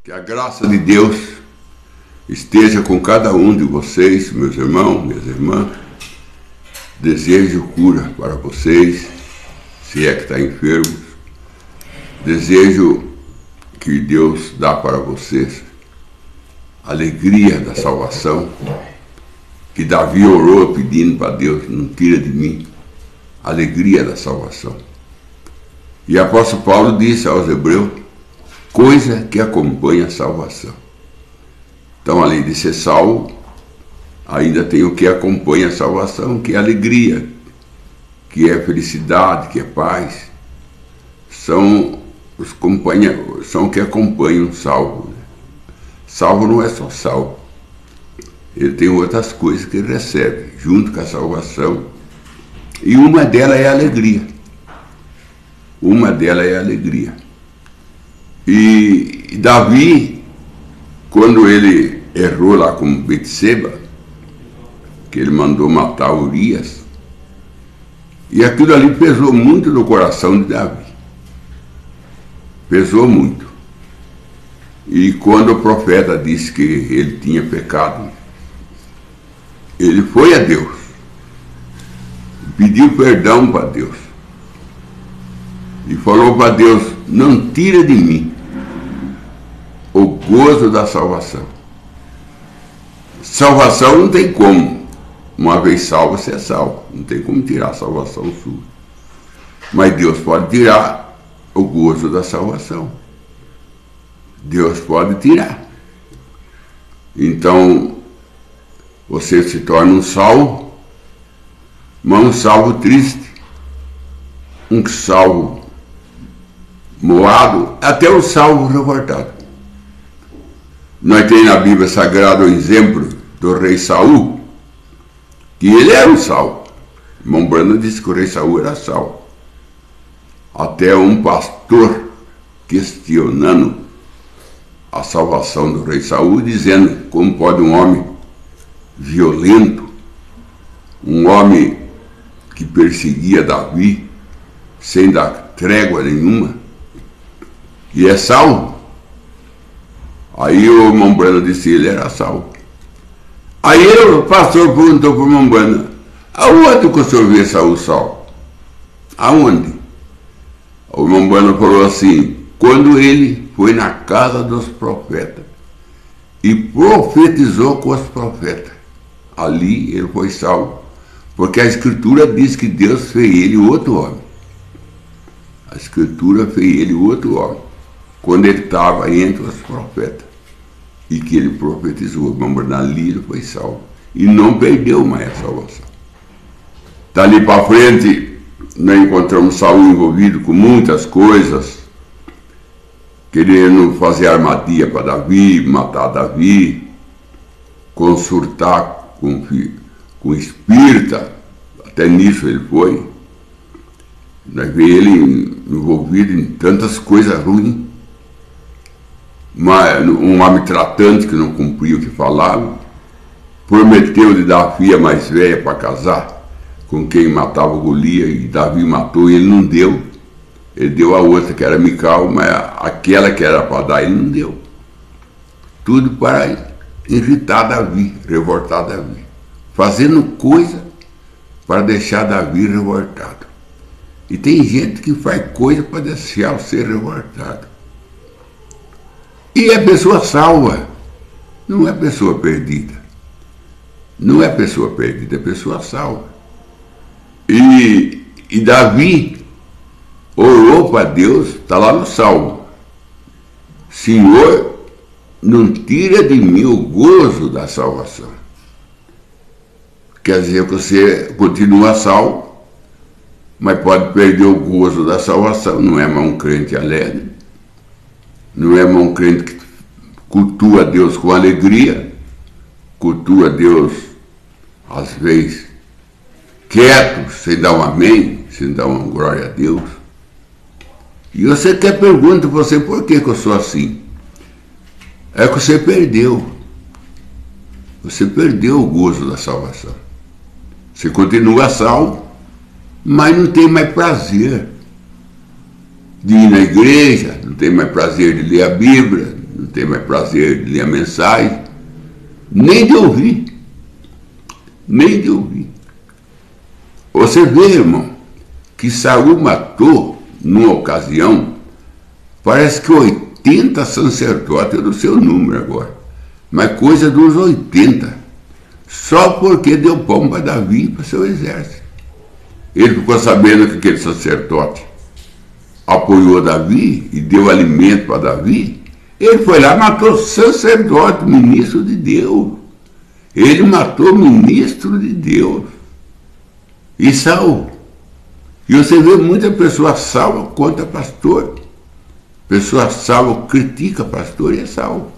Que a graça de Deus esteja com cada um de vocês, meus irmãos, minhas irmãs. Desejo cura para vocês, se é que está enfermo. Desejo que Deus dá para vocês alegria da salvação, que Davi orou pedindo para Deus, não tira de mim a alegria da salvação. E o apóstolo Paulo disse aos Hebreus, coisa que acompanha a salvação. Então, além de ser salvo, ainda tem o que acompanha a salvação, que é alegria, que é felicidade, que é paz. São o que acompanham o salvo. Salvo não é só salvo. Ele tem outras coisas que ele recebe, junto com a salvação. E uma delas é a alegria. Uma delas é a alegria. E Davi, quando ele errou lá com Betseba, que ele mandou matar Urias, e aquilo ali pesou muito no coração de Davi. Pesou muito. E quando o profeta disse que ele tinha pecado, ele foi a Deus, pediu perdão para Deus, e falou para Deus, não tira de mim o gozo da salvação. Salvação não tem como. Uma vez salvo, você é salvo. Não tem como tirar a salvação sua. Mas Deus pode tirar o gozo da salvação. Deus pode tirar. Então, você se torna um salvo, mas um salvo triste. Um salvo moado, até um salvo revoltado. Nós temos na Bíblia Sagrada o exemplo do rei Saul, que ele era um salvo. Irmão Brando disse que o rei Saul era salvo. Até um pastor questionando a salvação do rei Saul, dizendo como pode um homem violento, um homem que perseguia Davi, sem dar trégua nenhuma, e é salvo. Aí o irmão Brando disse, ele era salvo. Aí o pastor perguntou para o irmão Brando, aonde que o senhor vê Saul salvo? Aonde? O irmão Brando falou assim, quando ele foi na casa dos profetas e profetizou com os profetas, ali ele foi salvo, porque a Escritura diz que Deus fez ele outro homem. A Escritura fez ele outro homem, quando ele estava entre os profetas. E que ele profetizou, ali ele foi salvo. E não perdeu mais a salvação. Dali para frente, nós encontramos Saul envolvido com muitas coisas, querendo fazer armadilha para Davi, matar Davi, consultar com espírita, até nisso ele foi. Nós vemos ele envolvido em tantas coisas ruins. Um homem tratante que não cumpria o que falava, prometeu de dar a filha mais velha para casar com quem matava o Golias, e Davi matou e ele não deu. Ele deu a outra que era Mical, mas aquela que era para dar ele não deu. Tudo para irritar Davi, revoltar Davi, fazendo coisa para deixar Davi revoltado. E tem gente que faz coisa para deixar o ser revoltado. E é pessoa salva, não é pessoa perdida. Não é pessoa perdida, é pessoa salva. E Davi orou para Deus, está lá no Salmo. Senhor, não tira de mim o gozo da salvação. Quer dizer que você continua salvo, mas pode perder o gozo da salvação. Não é mais um crente alegre. Não é um crente que cultua Deus com alegria, cultua Deus, às vezes, quieto, sem dar um amém, sem dar uma glória a Deus. E você quer perguntar para você, por que eu sou assim? É que você perdeu. Você perdeu o gozo da salvação. Você continua salvo, mas não tem mais prazer de ir na igreja, não tem mais prazer de ler a Bíblia, não tem mais prazer de ler a mensagem, nem de ouvir. Nem de ouvir. Você vê, irmão, que Saul matou, numa ocasião, parece que 80 sacerdotes, eu não sei o número agora, mas coisa dos 80, só porque deu pão para Davi e para seu exército. Ele ficou sabendo que aquele sacerdote apoiou Davi e deu alimento para Davi. Ele foi lá e matou sacerdote, ministro de Deus. Ele matou ministro de Deus. E Saul. E você vê muita pessoa salva contra pastor. Pessoa salva critica pastor e é Saul.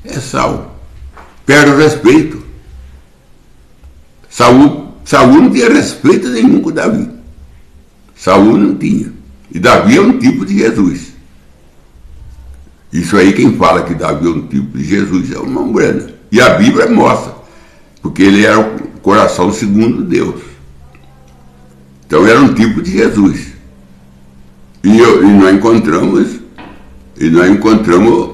É Saul. Perde o respeito. Saul não tinha respeito nenhum com Davi. Saul não tinha. E Davi é um tipo de Jesus. Isso aí, quem fala que Davi é um tipo de Jesus é uma umbrana. E a Bíblia mostra. Porque ele era o coração segundo Deus. Então era um tipo de Jesus. E nós encontramos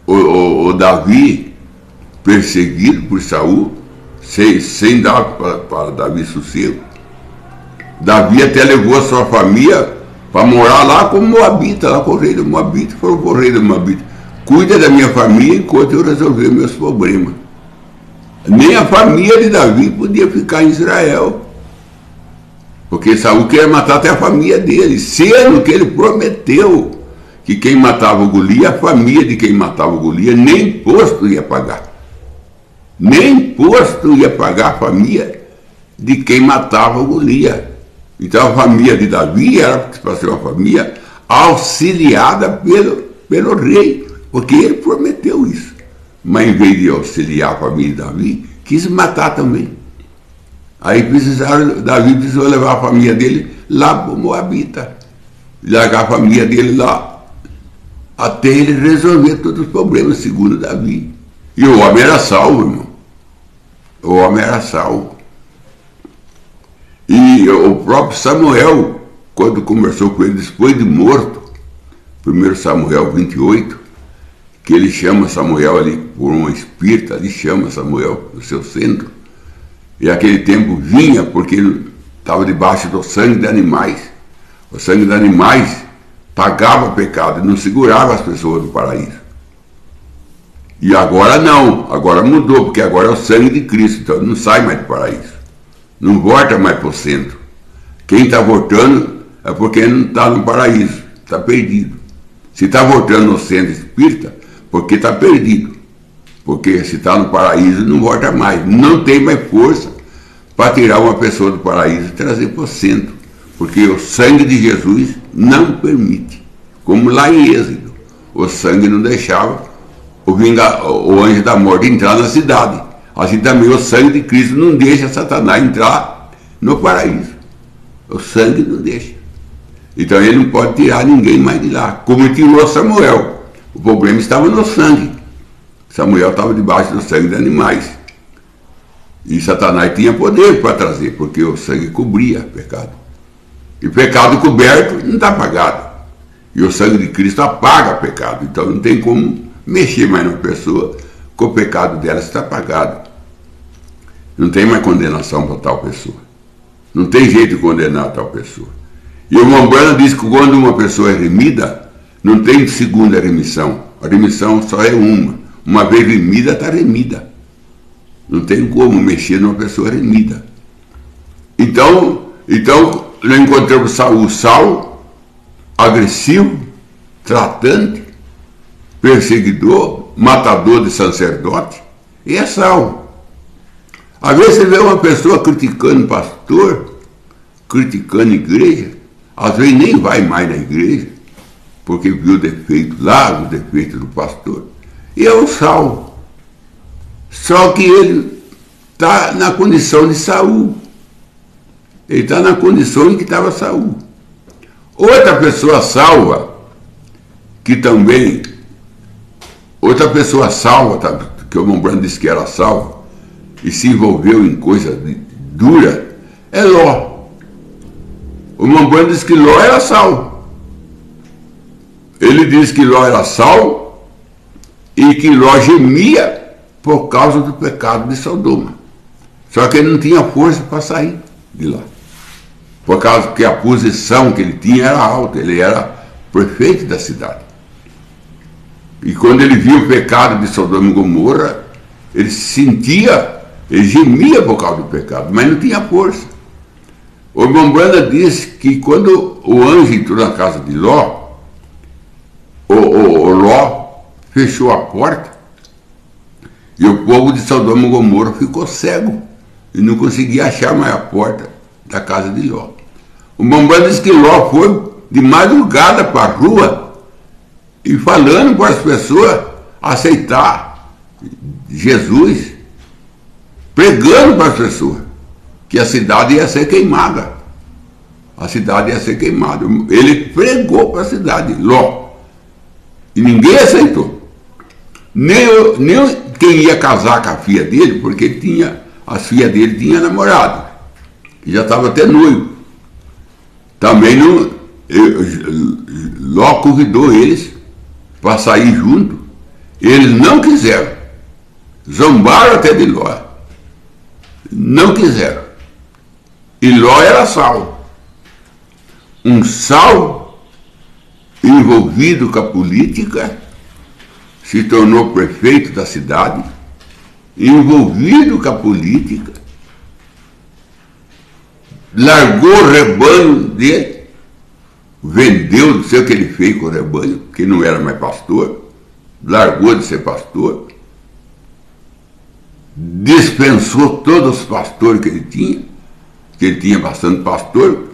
o Davi perseguido por Saul, sem dar para Davi sossego. Davi até levou a sua família para morar lá como Moabita, lá com o rei do Moabita. Falou para o rei do Moabita: cuida da minha família enquanto eu resolver meus problemas. Nem a família de Davi podia ficar em Israel, porque Saul queria matar até a família dele, sendo que ele prometeu que quem matava o Golias, a família de quem matava o Golias, nem imposto ia pagar. Nem imposto ia pagar a família de quem matava o Golias. Então a família de Davi era para ser uma família auxiliada pelo rei, porque ele prometeu isso. Mas em vez de auxiliar a família de Davi, quis matar também. Aí Davi precisou levar a família dele lá para o Moabita, largar a família dele lá, até ele resolver todos os problemas, segundo Davi. E o homem era salvo, irmão. O homem era salvo. E o próprio Samuel, quando conversou com ele depois de morto, 1 Samuel 28, que ele chama Samuel ali, por um espírito, ali chama Samuel no seu centro, e aquele tempo vinha porque ele estava debaixo do sangue de animais. O sangue de animais pagava pecado e não segurava as pessoas do paraíso. E agora não, agora mudou, porque agora é o sangue de Cristo, então não sai mais do paraíso. Não volta mais para o centro. Quem está voltando é porque não está no paraíso, está perdido. Se está voltando no centro espírita, porque está perdido. Porque se está no paraíso, não volta mais. Não tem mais força para tirar uma pessoa do paraíso e trazer para o centro. Porque o sangue de Jesus não permite. Como lá em Êxodo, o sangue não deixava o anjo da morte entrar na cidade. Assim também o sangue de Cristo não deixa Satanás entrar no paraíso. O sangue não deixa. Então ele não pode tirar ninguém mais de lá. Como tirou Samuel. O problema estava no sangue. Samuel estava debaixo do sangue de animais. E Satanás tinha poder para trazer, porque o sangue cobria pecado. E pecado coberto não está apagado. E o sangue de Cristo apaga pecado. Então não tem como mexer mais na pessoa, que o pecado dela está apagado. Não tem mais condenação para tal pessoa. Não tem jeito de condenar tal pessoa. E o Mombrana diz que quando uma pessoa é remida, não tem segunda remissão. A remissão só é uma. Uma vez remida, está remida. Não tem como mexer numa pessoa remida. Então nós encontramos Saul, agressivo, tratante, perseguidor, matador de sacerdote, e é Saul. Às vezes você vê uma pessoa criticando pastor, criticando igreja, às vezes nem vai mais na igreja, porque viu o defeito lá, o defeito do pastor. E é o Saul. Só que ele está na condição de Saul. Ele está na condição em que estava Saul. Outra pessoa salva, que também, outra pessoa salva, que o Mombrana disse que era salva, e se envolveu em coisa dura, é Ló. O Mombrana disse que Ló era salvo. Ele diz que Ló era sal e que Ló gemia por causa do pecado de Sodoma. Só que ele não tinha força para sair de lá. Por causa que a posição que ele tinha era alta, ele era prefeito da cidade. E quando ele viu o pecado de Sodoma e Gomorra, ele sentia, ele gemia por causa do pecado, mas não tinha força. O irmão Branda diz que quando o anjo entrou na casa de Ló, o Ló fechou a porta e o povo de Sodoma e Gomorra ficou cego e não conseguia achar mais a porta da casa de Ló. O irmão Branda diz que Ló foi de madrugada para a rua e falando para as pessoas aceitar Jesus, pregando para as pessoas que a cidade ia ser queimada. A cidade ia ser queimada. Ele pregou para a cidade, Ló. E ninguém aceitou. Nem quem ia casar com a filha dele, porque as filhas dele tinham namorado. E já estava até noivo. Também não... Ló convidou eles para sair junto. Eles não quiseram. Zombaram até de Ló. Não quiseram. E Ló era sal. Um sal envolvido com a política, se tornou prefeito da cidade, envolvido com a política, largou o rebanho dele, vendeu, não sei o que ele fez com o rebanho, que não era mais pastor, largou de ser pastor, dispensou todos os pastores que ele tinha bastante pastor,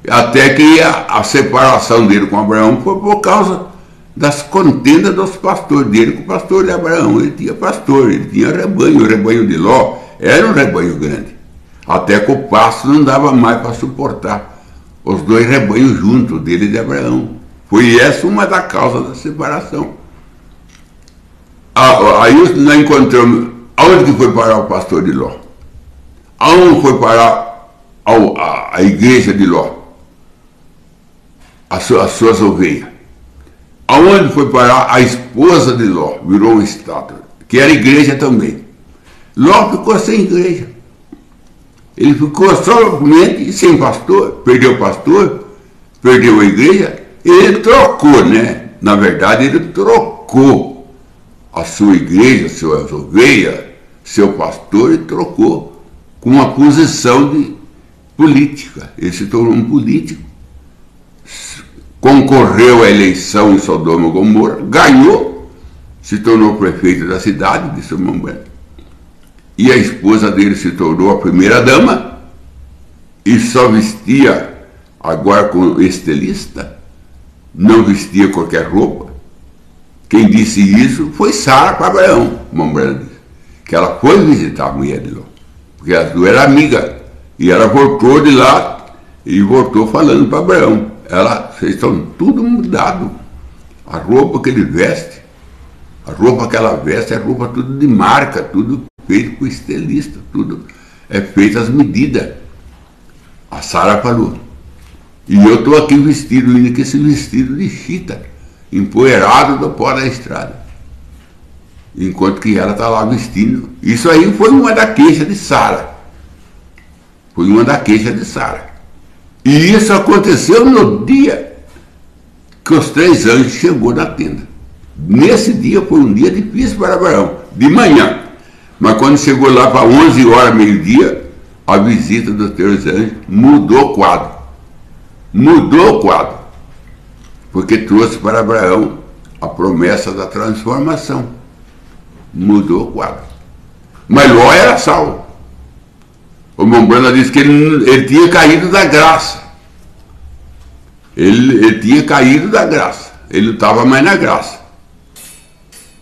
até que a separação dele com Abraão foi por causa das contendas dos pastores dele com o pastor de Abraão. Ele tinha pastor, ele tinha rebanho, o rebanho de Ló era um rebanho grande, até que o pasto não dava mais para suportar os dois rebanhos juntos, dele e de Abraão. Foi essa uma das causas da separação. Aí nós encontramos, aonde que foi parar o pastor de Ló? Aonde foi parar a igreja de Ló? As suas ovelhas. Aonde foi parar a esposa de Ló? Virou uma estátua, que era igreja também. Ló ficou sem igreja. Ele ficou somente sem pastor, perdeu o pastor, perdeu a igreja. Ele trocou, né? Na verdade, ele trocou a sua igreja, suas ovelhas, seu pastor, e trocou com uma posição de política. Ele se tornou um político. Concorreu à eleição em Sodoma e Gomorra, ganhou, se tornou prefeito da cidade de Sodoma e Gomorra. E a esposa dele se tornou a primeira dama e só vestia, agora com estilista, não vestia qualquer roupa. Quem disse isso foi Sara para Abraão, que ela foi visitar a mulher de Ló, porque as duas eram amigas, e ela voltou de lá e voltou falando para Abraão. Vocês estão tudo mudado. A roupa que ele veste, a roupa que ela veste é roupa tudo de marca, tudo feito por estilista, tudo é feito às medidas. A Sara falou. E eu estou aqui vestido, ainda com esse vestido de chita, empoeirado do pó da estrada. Enquanto que ela está lá vestindo. Isso aí foi uma da queixa de Sara. Foi uma da queixa de Sara. E isso aconteceu no dia que os 3 anjos chegou na tenda. Nesse dia foi um dia difícil para Abraão, de manhã. Mas quando chegou lá para 11 horas, meio-dia, a visita dos 3 anjos mudou o quadro. Mudou o quadro. Porque trouxe para Abraão a promessa da transformação. Mudou o quadro. Mas Ló era salvo. O irmão Branda disse que ele tinha caído da graça. Ele tinha caído da graça. Ele não estava mais na graça.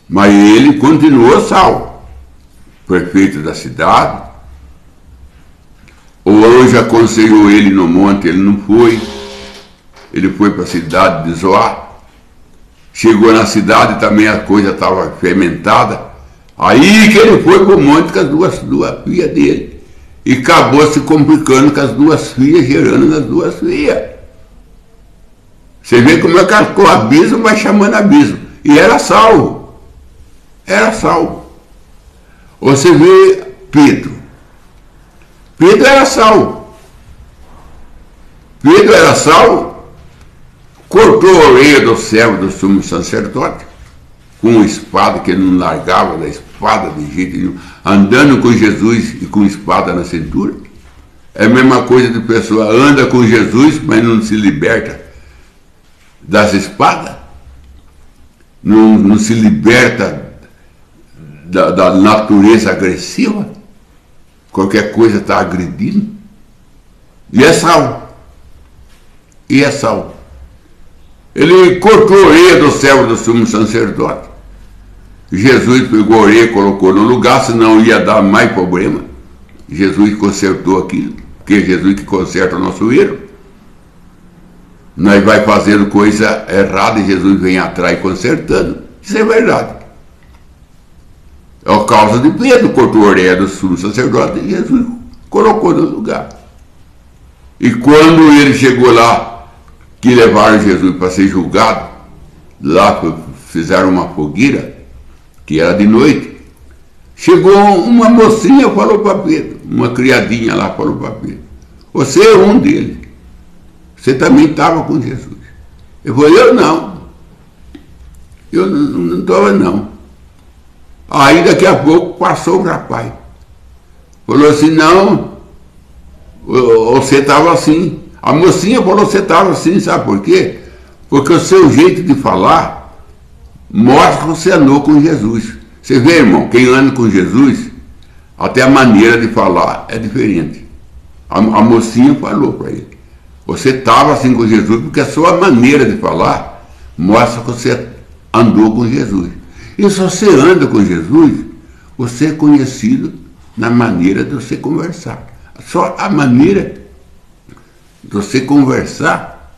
Mas ele continuou salvo. Prefeito da cidade. O anjo aconselhou ele no monte, ele não foi. Ele foi para a cidade de Zoar. Chegou na cidade, também a coisa estava fermentada. Aí que ele foi para o monte com as duas filhas dele. E acabou se complicando com as 2 filhas, gerando as 2 filhas. Você vê como é que o abismo vai chamando abismo. E era salvo. Era salvo. Você vê Pedro. Pedro era salvo. Pedro era salvo, cortou a orelha do servo do sumo sacerdote, com uma espada que ele não largava da espada de jeito nenhum, andando com Jesus e com espada na cintura. É a mesma coisa de pessoa anda com Jesus, mas não se liberta das espadas, não se liberta da natureza agressiva, qualquer coisa está agredindo, e é salvo. E é salvo. Ele cortou a orelha do servo do sumo sacerdote. Jesus pegou a orelha e colocou no lugar, senão ia dar mais problema. Jesus consertou aquilo, porque é Jesus que conserta o nosso erro. Nós vai fazendo coisa errada e Jesus vem atrás consertando. Isso é verdade. É a causa de Pedro, cortou a orelha do sumo sacerdote e Jesus colocou no lugar. E quando ele chegou lá, que levaram Jesus para ser julgado, lá fizeram uma fogueira, que era de noite, chegou uma mocinha e falou para Pedro, uma criadinha lá falou para Pedro, você é um deles, você também estava com Jesus. Ele falou, eu não estava não. Aí daqui a pouco passou o rapaz, falou assim, não, você estava assim. A mocinha falou, você estava assim, sabe por quê? Porque o seu jeito de falar mostra que você andou com Jesus. Você vê, irmão, quem anda com Jesus, até a maneira de falar é diferente. A mocinha falou para ele, você estava assim com Jesus, porque a sua maneira de falar mostra que você andou com Jesus. E se você anda com Jesus, você é conhecido na maneira de você conversar. Só a maneira de você conversar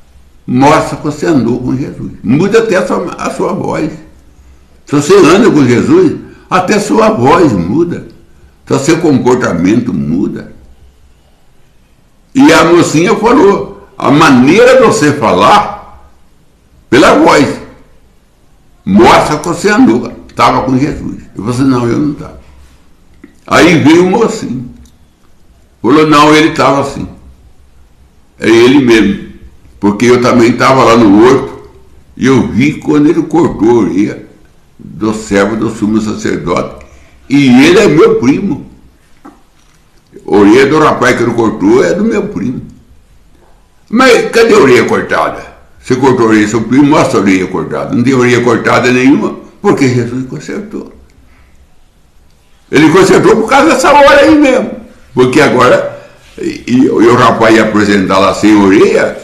mostra que você andou com Jesus. Muda até a sua voz. Se você anda com Jesus, até a sua voz muda. Então seu comportamento muda. E a mocinha falou, a maneira de você falar, pela voz, mostra que você andou, estava com Jesus. Eu falei, não, eu não estava. Aí veio o mocinho. Falou, não, ele estava assim. É ele mesmo. Porque eu também estava lá no horto e eu vi quando ele cortou a orelha do servo do sumo sacerdote. E ele é meu primo. A orelha do rapaz que ele cortou é do meu primo. Mas cadê a orelha cortada? Você cortou a orelha do seu primo, mostra a orelha cortada. Não tem orelha cortada nenhuma, porque Jesus consertou. Ele consertou por causa dessa hora aí mesmo. Porque agora, e o rapaz ia apresentar lá sem orelha,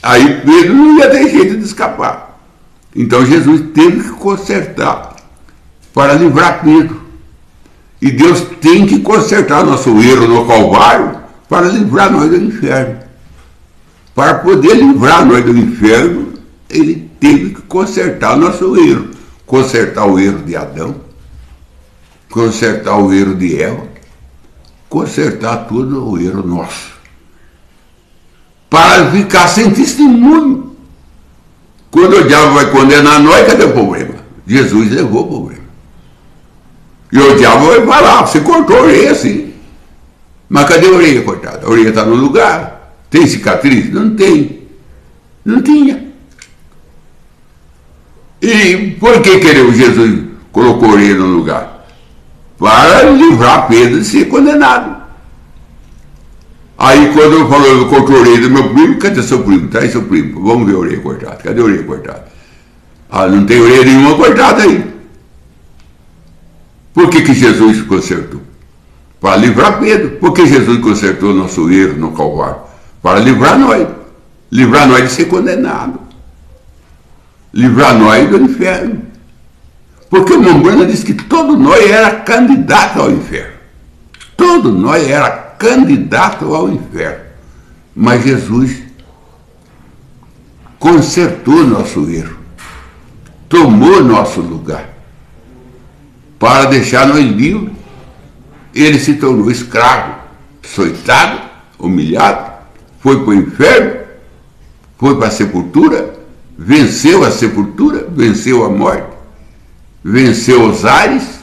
aí Pedro não ia ter jeito de escapar. Então Jesus teve que consertar para livrar Pedro. E Deus tem que consertar nosso erro no Calvário para livrar nós do inferno. Para poder livrar nós do inferno, ele teve que consertar nosso erro. Consertar o erro de Adão, consertar o erro de Eva, consertar todo o erro nosso. Para ficar sem testemunho. Quando o diabo vai condenar nós, cadê o problema? Jesus levou o problema. E o diabo vai falar, você cortou a orelha assim. Mas cadê a orelha cortada? A orelha está no lugar. Tem cicatriz? Não tem. Não tinha. E por que Jesus colocou a orelha no lugar? Para livrar Pedro de ser condenado. Aí quando falou, eu cortou a orelha do meu primo, cadê seu primo? Traz seu primo, vamos ver a orelha cortada. Cadê a orelha cortada? Ah, não tem orelha nenhuma cortada aí. Por que Jesus consertou? Para livrar Pedro. Por que Jesus consertou nosso erro no Calvário? Para livrar nós. Livrar nós de ser condenado. Livrar nós do inferno. Porque o Mombrana disse que todo nós era candidato ao inferno. Todo nós era candidato ao inferno. Mas Jesus consertou nosso erro. Tomou nosso lugar. Para deixar nós livres. Ele se tornou escravo, açoitado, humilhado, foi para o inferno, foi para a sepultura, venceu a sepultura, venceu a morte, venceu os ares,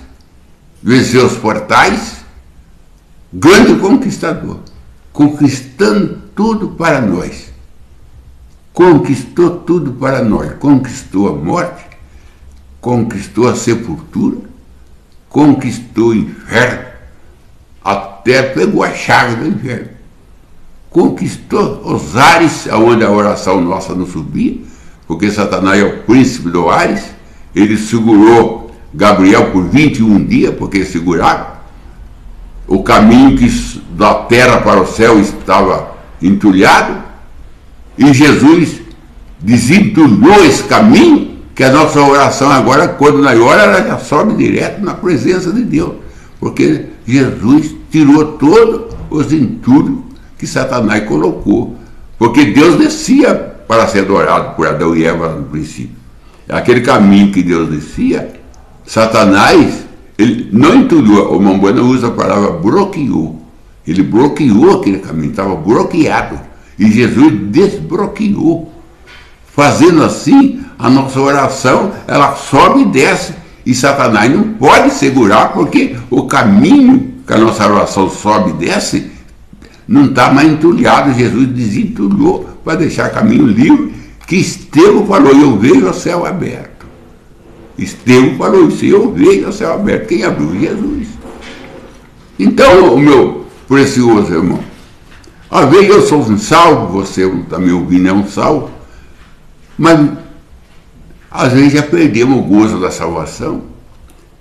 venceu os portais, grande conquistador, conquistando tudo para nós. Conquistou tudo para nós, conquistou a morte, conquistou a sepultura, conquistou o inferno, até pegou a chave do inferno, conquistou os ares, onde a oração nossa não subia, porque Satanás é o príncipe do Ares. Ele segurou Gabriel por 21 dias, porque segurava. O caminho da terra para o céu estava entulhado, e Jesus desentulhou esse caminho, que a nossa oração agora, quando nós ora, ela já sobe direto na presença de Deus, porque Jesus tirou todos os entulhos que Satanás colocou, porque Deus descia para ser adorado por Adão e Eva no princípio. Aquele caminho que Deus descia, Satanás, ele não entulhou, o Mombuana usa a palavra bloqueou. Ele bloqueou aquele caminho, estava bloqueado. E Jesus desbloqueou. Fazendo assim, a nossa oração, ela sobe e desce. E Satanás não pode segurar, porque o caminho que a nossa oração sobe e desce não está mais entulhado. Jesus desentulhou para deixar caminho livre, que Estevão falou, eu vejo o céu aberto. Estevão falou isso, eu vejo o céu aberto. Quem abriu? Jesus. Então, o meu precioso irmão, às vezes eu sou um salvo, você está me ouvindo, é um salvo, mas às vezes já perdemos o gozo da salvação,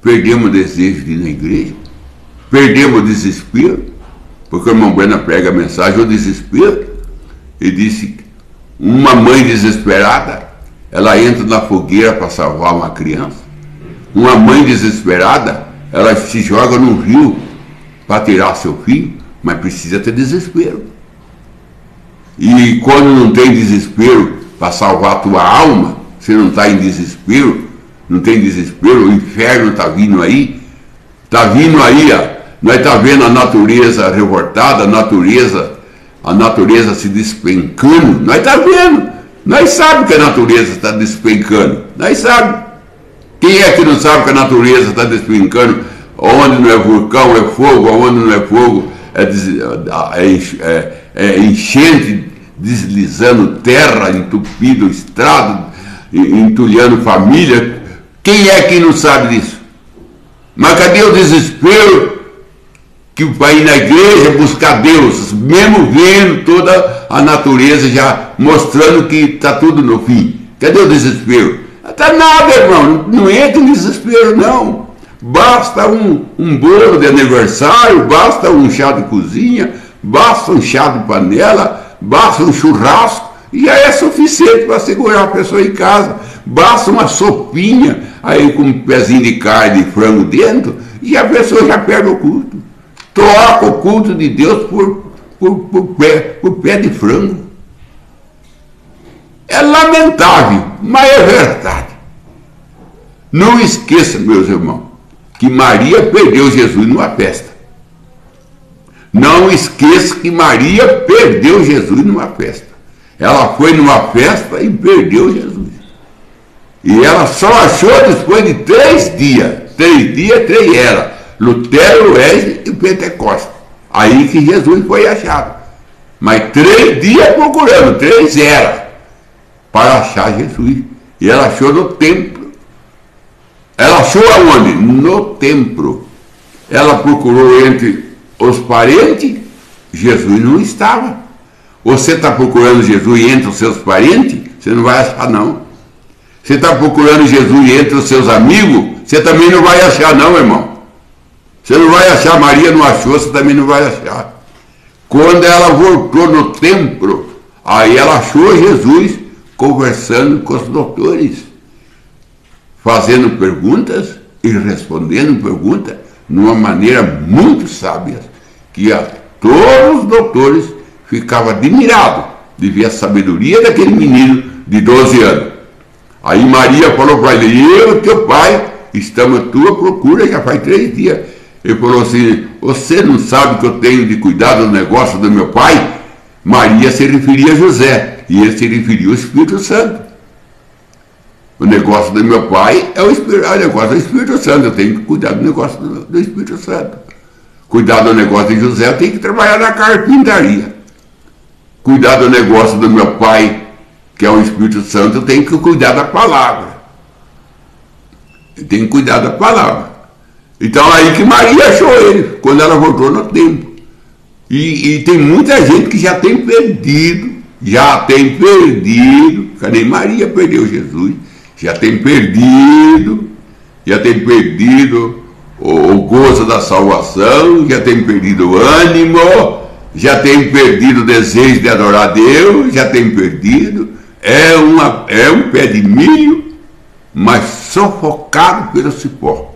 perdemos o desejo de ir na igreja, perdemos o desespero, porque o irmão Brena prega a mensagem, o desespero. Ele disse que uma mãe desesperada, ela entra na fogueira para salvar uma criança. Uma mãe desesperada, ela se joga num rio para tirar seu filho, mas precisa ter desespero. E quando não tem desespero para salvar a tua alma, você não está em desespero, não tem desespero, o inferno está vindo aí, ó. Nós estamos vendo a natureza revoltada, a natureza se despencando, nós estamos vendo, nós sabemos que a natureza está despencando, nós sabemos. Quem é que não sabe que a natureza está despencando? Onde não é vulcão é fogo, onde não é fogo é enchente, deslizando terra, entupindo estrado, entulhando família. Quem é que não sabe disso? Mas cadê o desespero que vai ir na igreja buscar Deus, mesmo vendo toda a natureza já mostrando que está tudo no fim? Cadê o desespero? Não está nada, irmão, não entra em desespero, não. Basta um bolo de aniversário, basta um chá de cozinha, basta um chá de panela, basta um churrasco, e já é suficiente para segurar a pessoa em casa. Basta uma sopinha aí com um pezinho de carne de frango dentro, e a pessoa já perde o culto. Troca o culto de Deus por pé de frango. É lamentável, mas é verdade. Não esqueça, meus irmãos, que Maria perdeu Jesus numa festa. Não esqueça que Maria perdeu Jesus numa festa. Ela foi numa festa e perdeu Jesus. E ela só achou depois de 3 dias. 3 dias, 3 eras. Lutero, Wesley e Pentecostes. Aí que Jesus foi achado. Mas 3 dias procurando, 3 eras, para achar Jesus. E ela achou no templo. Ela achou aonde? No templo. Ela procurou entre os parentes, Jesus não estava. Você está procurando Jesus entre os seus parentes? Você não vai achar, não. Você está procurando Jesus entre os seus amigos? Você também não vai achar, não, irmão. Você não vai achar. Maria não achou, você também não vai achar. Quando ela voltou no templo, aí ela achou Jesus conversando com os doutores, fazendo perguntas e respondendo perguntas de uma maneira muito sábia, que todos os doutores ficavam admirados de ver a sabedoria daquele menino de 12 anos. Aí Maria falou para ele: eu, teu pai, estamos à tua procura já faz 3 dias. Ele falou assim: você não sabe que eu tenho de cuidar do negócio do meu pai? Maria se referia a José, e ele se referia ao Espírito Santo. O negócio do meu pai é o negócio do Espírito Santo. Eu tenho que cuidar do negócio do Espírito Santo. Cuidar do negócio de José, eu tenho que trabalhar na carpintaria. Cuidar do negócio do meu pai, que é o Espírito Santo, eu tenho que cuidar da palavra. Eu tenho que cuidar da palavra. Então aí que Maria achou ele, quando ela voltou no templo. E tem muita gente que já tem perdido, que nem Maria perdeu Jesus, já tem perdido o gozo da salvação, já tem perdido o ânimo, já tem perdido o desejo de adorar a Deus, já tem perdido, é um pé de milho, mas sufocado pelo cipó.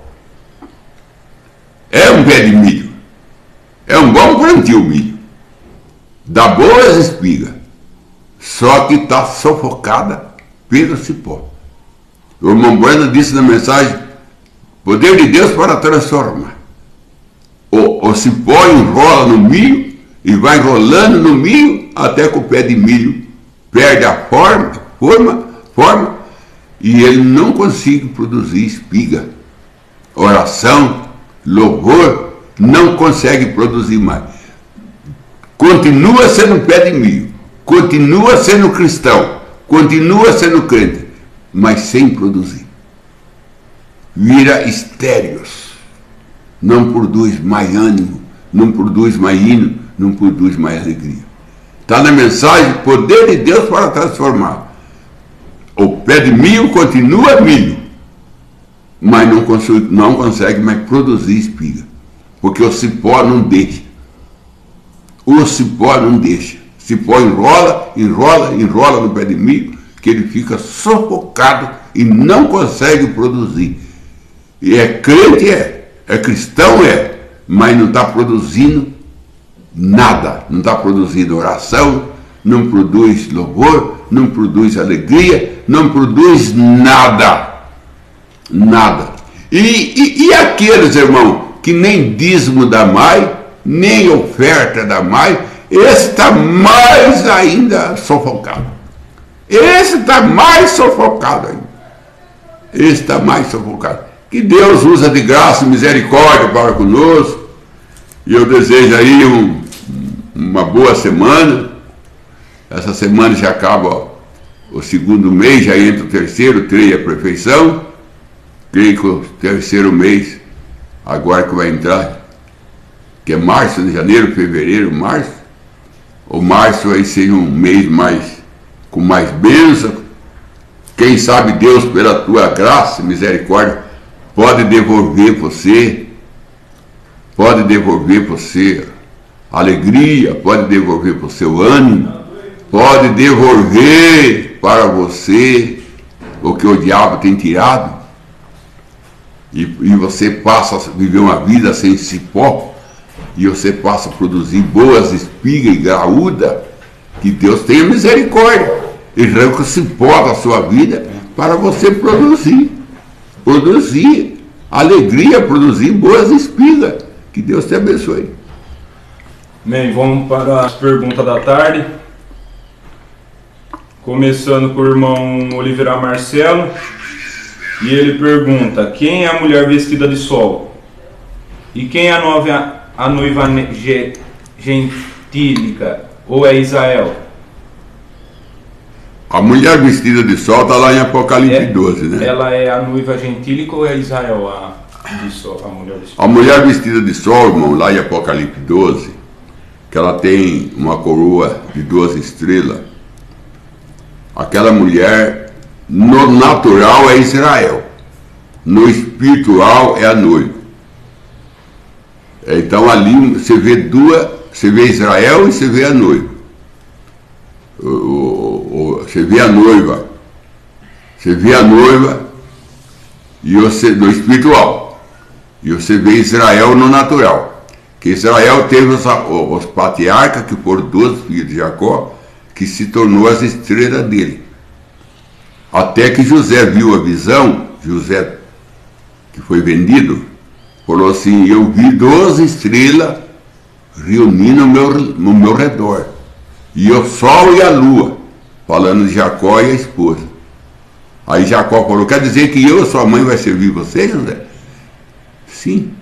É um pé de milho, é um bom plantio milho, dá boas espigas, só que está sufocada pelo cipó. O irmão Bueno disse na mensagem, poder de Deus para transformar. O cipó enrola no milho e vai enrolando no milho até que o pé de milho perde a forma e ele não consegue produzir espiga. Oração, louvor, não consegue produzir mais. Continua sendo pé de milho, continua sendo cristão, continua sendo crente, mas sem produzir. Vira estéreos, não produz mais ânimo, não produz mais hino, não produz mais alegria. Está na mensagem, poder de Deus para transformar. O pé de milho continua milho, mas não consegue mais produzir espiga, porque o cipó não deixa. O cipó não deixa. O cipó enrola no pé de milho, que ele fica sufocado e não consegue produzir. E é crente, é cristão, mas não está produzindo nada. Não está produzindo oração, não produz louvor, não produz alegria, não produz nada. Nada. E aqueles, irmão, que nem dízimo dá mais, nem oferta dá mais, esse está mais ainda sufocado. Esse está mais sufocado ainda. Esse está mais sufocado. Que Deus usa de graça e misericórdia para conosco. E eu desejo aí uma boa semana. Essa semana já acaba o segundo mês, já entra o terceiro, creio a perfeição. Creio que o terceiro mês, agora que vai entrar, que é março, janeiro, fevereiro, março. O março vai ser um mês com mais bênção. Quem sabe Deus, pela tua graça e misericórdia, pode devolver você alegria, pode devolver para o seu ânimo, pode devolver para você o que o diabo tem tirado, e você passa a viver uma vida sem cipó, e você passa a produzir boas espigas e graúda, que Deus tenha misericórdia, e arranca o cipó da sua vida para você produzir alegria, produzir boas espigas. Que Deus te abençoe. Bem, vamos para as perguntas da tarde. Começando com o irmão Oliveira Marcelo. E ele pergunta: quem é a mulher vestida de sol? E quem é a noiva gentílica? Ou é Israel? A mulher vestida de sol está lá em Apocalipse 12, né? Ela é a noiva gentílica ou é Israel de sol, a mulher vestida de sol, irmão, lá em Apocalipse 12, que ela tem uma coroa de 12 estrelas. Aquela mulher, no natural, é Israel. No espiritual, é a noiva. Então ali você vê Israel e você vê a noiva. Você vê a noiva e você, no espiritual, e você vê Israel no natural, que Israel teve os patriarcas, que foram 12 filhos de Jacó, que se tornou as estrelas dele, até que José viu a visão. José, que foi vendido, falou assim: eu vi 12 estrelas reunindo no meu redor, e o sol e a lua, falando de Jacó e a esposa. Aí Jacó falou, quer dizer que eu, sua mãe, vai servir você, José? Sim.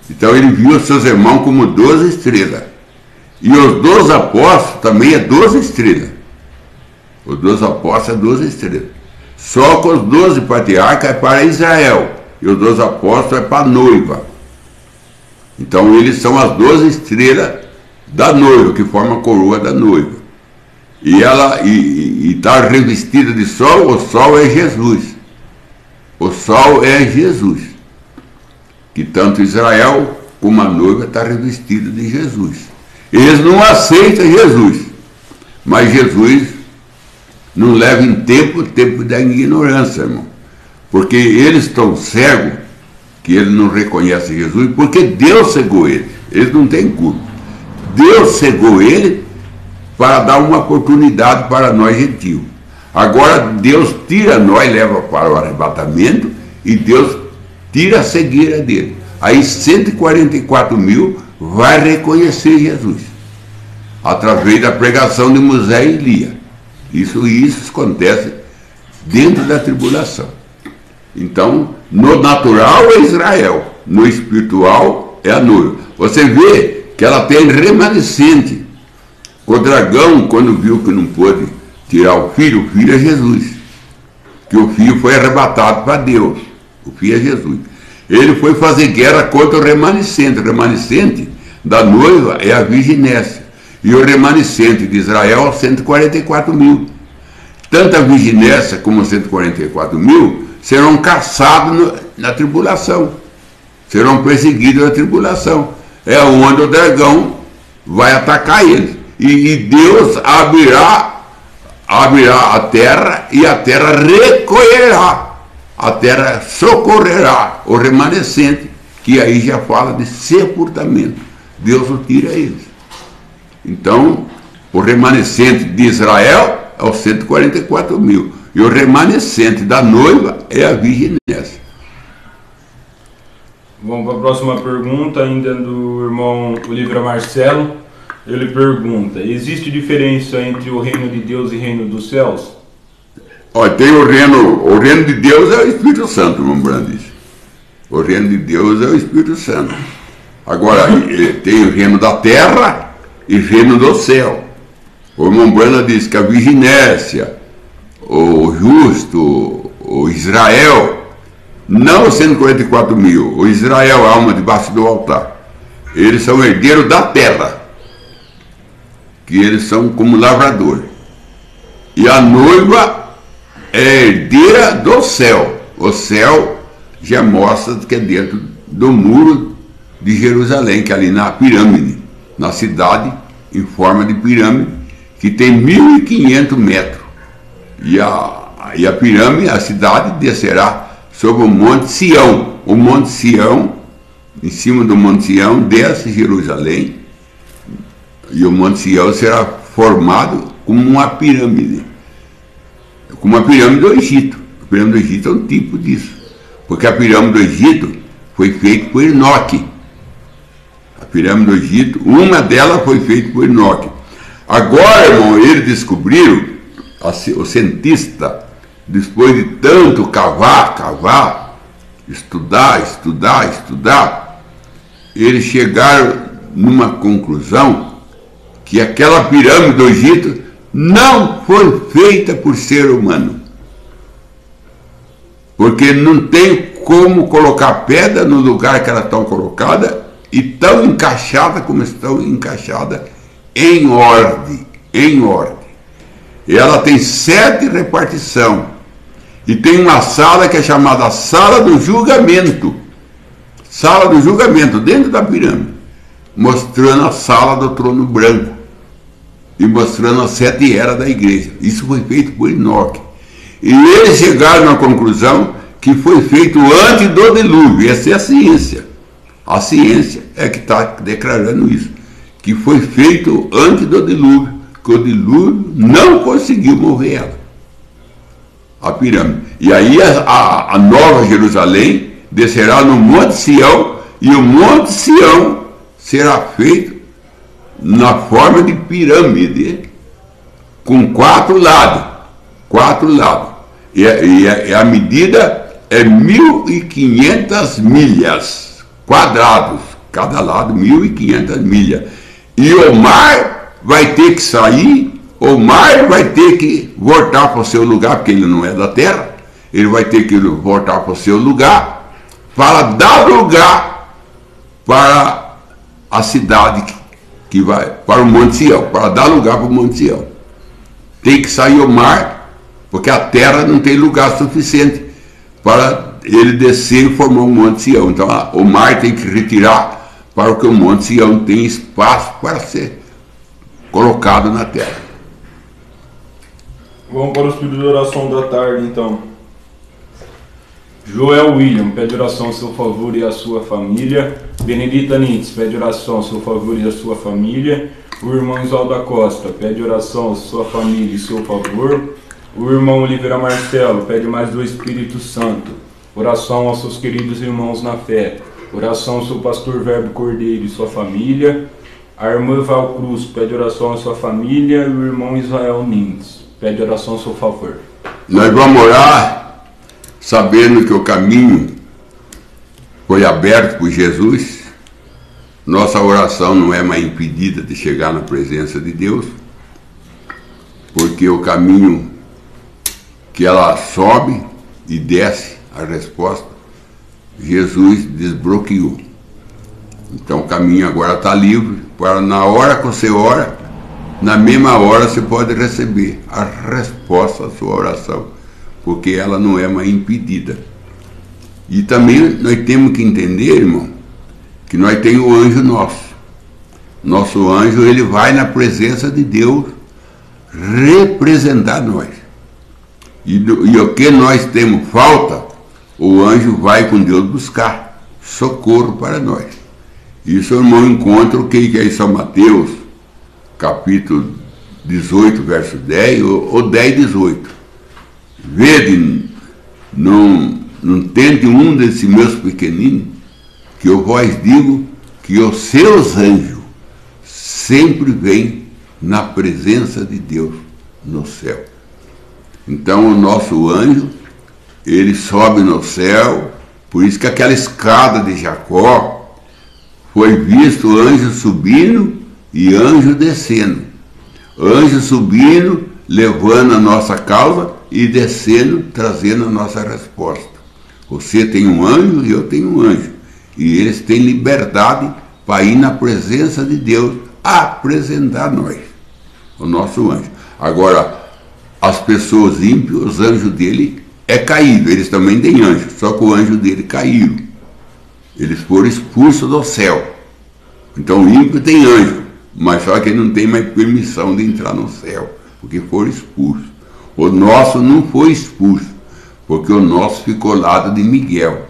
Então ele viu os seus irmãos como 12 estrelas. E os 12 apóstolos também é 12 estrelas. Os 12 apóstolos é 12 estrelas. Só que os 12 patriarcas é para Israel. E os 12 apóstolos é para a noiva. Então eles são as 12 estrelas da noiva, que formam a coroa da noiva. E ela está revestida de sol, o sol é Jesus. O sol é Jesus. Que tanto Israel como a noiva está revestida de Jesus. Eles não aceitam Jesus, mas Jesus não leva em tempo da ignorância, irmão. Porque eles estão cegos, que eles não reconhecem Jesus, porque Deus cegou eles. Eles não têm culpa. Deus cegou ele para dar uma oportunidade para nós gentios. Agora Deus tira nós, leva para o arrebatamento, e Deus tira a cegueira dele. Aí 144 mil vai reconhecer Jesus, através da pregação de Moisés e Elias. Isso acontece dentro da tribulação. Então, no natural é Israel, no espiritual é a noiva. Você vê que ela tem remanescente. O dragão, quando viu que não pôde tirar o filho é Jesus. Que o filho foi arrebatado para Deus. O filho é Jesus. Ele foi fazer guerra contra o remanescente. O remanescente da noiva é a virginécia. E o remanescente de Israel, 144 mil. Tanto a virginécia como os 144 mil serão caçados na tribulação. Serão perseguidos na tribulação. É onde o dragão vai atacar eles. E Deus abrirá a terra, e a terra recolherá. A terra socorrerá o remanescente, que aí já fala de sepultamento. Deus o tira eles. Então, o remanescente de Israel é os 144 mil. E o remanescente da noiva é a virginésia. Vamos para a próxima pergunta, ainda do irmão Oliveira Marcelo. Ele pergunta, existe diferença entre o reino de Deus e o reino dos céus? Olha, tem o reino de Deus é o Espírito Santo, irmão Brandis. O reino de Deus é o Espírito Santo. Agora, tem o reino da terra e o reino do céu. O irmão Brandis diz que a virginécia, o justo, o Israel, não os 144 mil, o Israel, a alma debaixo do altar, eles são herdeiros da terra, que eles são como lavrador. E a noiva é herdeira do céu. O céu já mostra que é dentro do muro de Jerusalém, que é ali na pirâmide, na cidade em forma de pirâmide, que tem 1.500 metros. E a pirâmide, a cidade, descerá sobre o Monte Sião. O Monte Sião, em cima do Monte Sião, desce Jerusalém, e o Monte Sião será formado como uma pirâmide. Como a pirâmide do Egito. A pirâmide do Egito é um tipo disso. Porque a pirâmide do Egito foi feita por Enoque. A pirâmide do Egito, uma delas foi feita por Enoque. Agora, irmão, eles descobriram, o cientista, depois de tanto cavar, estudar, eles chegaram numa conclusão que aquela pirâmide do Egito não foi feita por ser humano. Porque não tem como colocar pedra no lugar que elas estão colocadas e tão encaixadas como estão encaixadas em ordem. E ela tem 7 repartições. E tem uma sala que é chamada Sala do Julgamento. Sala do Julgamento, dentro da pirâmide. Mostrando a sala do trono branco. E mostrando as 7 eras da igreja. Isso foi feito por Enoque. E eles chegaram na conclusão que foi feito antes do dilúvio. Essa é a ciência. A ciência é que está declarando isso. Que foi feito antes do dilúvio. Que o dilúvio não conseguiu mover ela. A pirâmide. E aí a nova Jerusalém descerá no Monte Sião. E o Monte Sião será feito na forma de pirâmide, com 4 lados. E a medida é 1.500 milhas quadrados, cada lado 1.500 milhas. E o mar vai ter que sair, o mar vai ter que voltar para o seu lugar, porque ele não é da terra, ele vai ter que voltar para o seu lugar, para dar lugar para a cidade que vai, para o Monte Sião, para dar lugar para o Monte Sião. Tem que sair o mar, porque a terra não tem lugar suficiente para ele descer e formar o Monte Sião. Então o mar tem que retirar para que o Monte Sião tenha espaço para ser colocado na terra. Vamos para os pedidos de oração da tarde, então. Joel William pede oração a seu favor e a sua família. Benedita Nitz pede oração a seu favor e a sua família. O irmão Isalda Costa pede oração a sua família e seu favor. O irmão Oliveira Marcelo pede mais do Espírito Santo. Oração aos seus queridos irmãos na fé. Oração ao seu pastor Verbo Cordeiro e sua família. A irmã Val Cruz pede oração à sua família. E o irmão Israel Nins pede oração a seu favor. Nós vamos orar sabendo que o caminho foi aberto por Jesus. Nossa oração não é mais impedida de chegar na presença de Deus, porque o caminho que ela sobe e desce a resposta, Jesus desbloqueou. Então o caminho agora está livre, para na hora que você ora, na mesma hora você pode receber a resposta à sua oração, porque ela não é mais impedida. E também nós temos que entender, irmão, que nós temos o anjo nosso. Nosso anjo, ele vai na presença de Deus representar nós. E o que nós temos falta, o anjo vai com Deus buscar socorro para nós. Isso, irmão, encontra o que é em São Mateus, capítulo 18, verso 10, ou 10, 18. Vede, não tente um desses meus pequeninos, que eu vos digo que os seus anjos sempre vêm na presença de Deus no céu. Então o nosso anjo, ele sobe no céu, por isso que aquela escada de Jacó foi visto anjo subindo e anjo descendo. Anjo subindo, levando a nossa causa, e descendo, trazendo a nossa resposta. Você tem um anjo e eu tenho um anjo. E eles têm liberdade para ir na presença de Deus apresentar nós, o nosso anjo. Agora, as pessoas ímpias, os anjos dele é caído, eles também têm anjo, só que o anjo dele caiu. Eles foram expulsos do céu. Então o ímpio tem anjo, mas só que ele não tem mais permissão de entrar no céu, porque foram expulsos. O nosso não foi expulso, porque o nosso ficou ao lado de Miguel.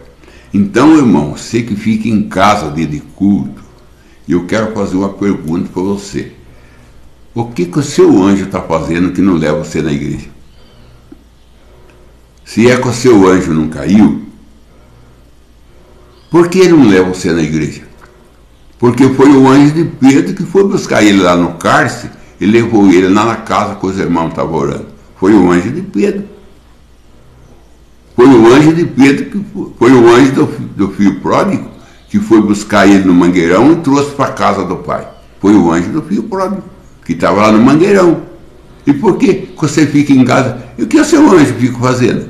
Então, irmão, você que fica em casa de culto, eu quero fazer uma pergunta para você. O que o seu anjo está fazendo que não leva você na igreja? Se é que o seu anjo não caiu, por que ele não leva você na igreja? Porque foi o anjo de Pedro que foi buscar ele lá no cárcere e levou ele lá na casa que os irmãos estavam orando. Foi o anjo de Pedro. Foi o anjo de Pedro, foi o anjo do filho pródigo, que foi buscar ele no mangueirão e trouxe para a casa do pai. Foi o anjo do filho pródigo, que estava lá no mangueirão. E por que você fica em casa? E o que o seu anjo fica fazendo?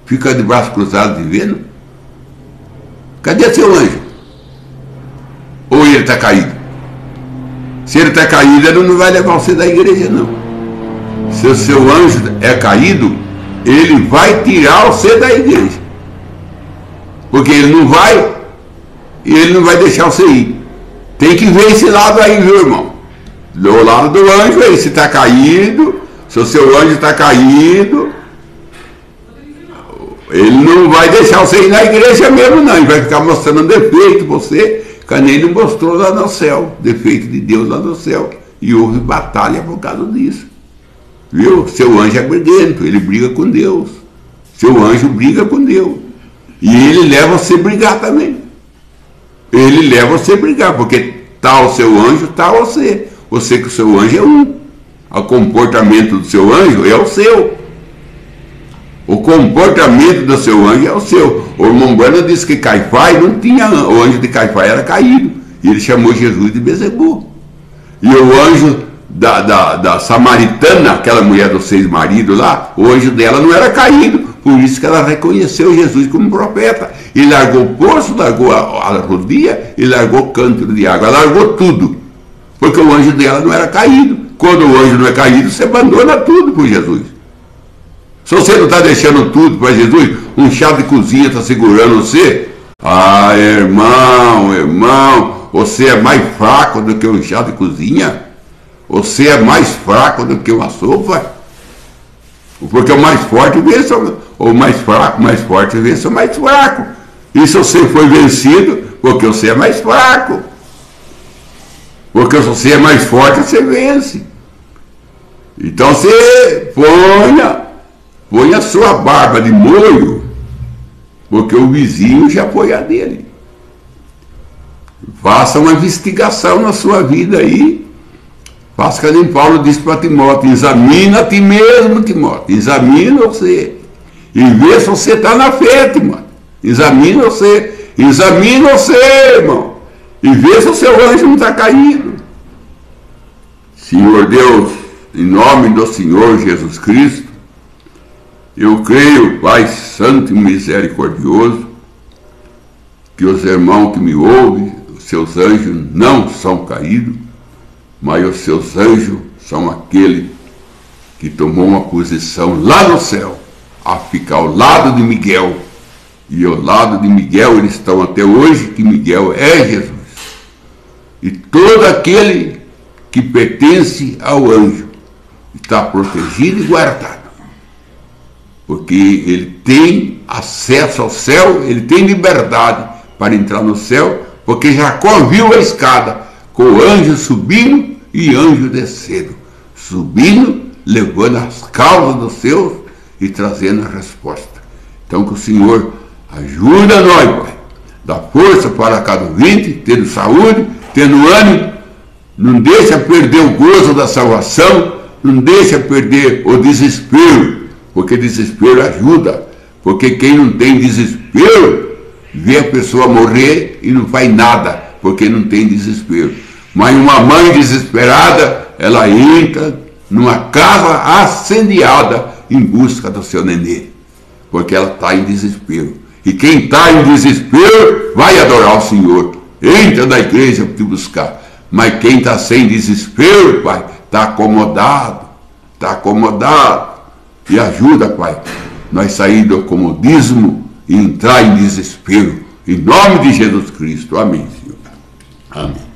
Fica de braços cruzados vivendo? Cadê seu anjo? Ou ele está caído? Se ele está caído, ele não vai levar você da igreja, não. Se o seu anjo é caído, ele vai tirar você da igreja. Porque ele não vai, e ele não vai deixar você ir. Tem que ver esse lado aí, viu, irmão? Do lado do anjo aí, se está caído, se o seu anjo está caído, ele não vai deixar você ir na igreja mesmo, não. Ele vai ficar mostrando defeito você, que nem ele mostrou lá no céu, defeito de Deus lá no céu. E houve batalha por causa disso. Viu? Seu anjo é briguento, ele briga com Deus. Seu anjo briga com Deus. E ele leva você a brigar também. Ele leva você a brigar, porque tá o seu anjo, tá você. Você que o seu anjo é um. O comportamento do seu anjo é o seu. O comportamento do seu anjo é o seu. O irmão Branham disse que Caifás não tinha, o anjo de Caifás era caído. E ele chamou Jesus de Beelzebul. E o anjo da samaritana, aquela mulher dos 6 maridos lá, o anjo dela não era caído. Por isso que ela reconheceu Jesus como profeta. E largou o poço, largou a rodia e largou o cântaro de água. Largou tudo. Porque o anjo dela não era caído. Quando o anjo não é caído, você abandona tudo por Jesus. Se você não está deixando tudo para Jesus, um chá de cozinha está segurando você. Ah, irmão, você é mais fraco do que um chá de cozinha? Você é mais fraco do que uma sopa? Porque o mais forte vence o mais fraco, o mais forte vence o mais fraco. E se você foi vencido, porque você é mais fraco. Porque se você é mais forte, você vence. Então você põe a sua barba de molho, porque o vizinho já foi a dele. Faça uma investigação na sua vida aí. Faça que nem Paulo disse para Timóteo: examina a ti mesmo, Timóteo. Examina você. E vê se você está na fé, Timóteo. Examina você, irmão. E vê se o seu anjo não está caído. Senhor Deus, em nome do Senhor Jesus Cristo, eu creio, Pai Santo e Misericordioso, que os irmãos que me ouvem, os seus anjos não são caídos, mas os seus anjos são aquele que tomou uma posição lá no céu, a ficar ao lado de Miguel. E ao lado de Miguel eles estão até hoje, que Miguel é Jesus. E todo aquele que pertence ao anjo está protegido e guardado. Porque ele tem acesso ao céu, ele tem liberdade para entrar no céu, porque Jacó viu a escada com o anjo subindo e anjo descendo. Subindo, levando as causas dos seus e trazendo a resposta. Então que o Senhor ajuda nós, Pai. Dá força para cada ouvinte, tendo saúde, tendo ânimo. Não deixa perder o gozo da salvação, não deixa perder o desespero, porque desespero ajuda. Porque quem não tem desespero, vê a pessoa morrer e não faz nada, porque não tem desespero. Mas uma mãe desesperada, ela entra numa casa assendiada em busca do seu nenê, porque ela está em desespero. E quem está em desespero vai adorar o Senhor. Entra na igreja para te buscar. Mas quem está sem desespero, Pai, está acomodado. E ajuda, Pai, nós sair do comodismo e entrar em desespero. Em nome de Jesus Cristo. Amém, Senhor. Amém.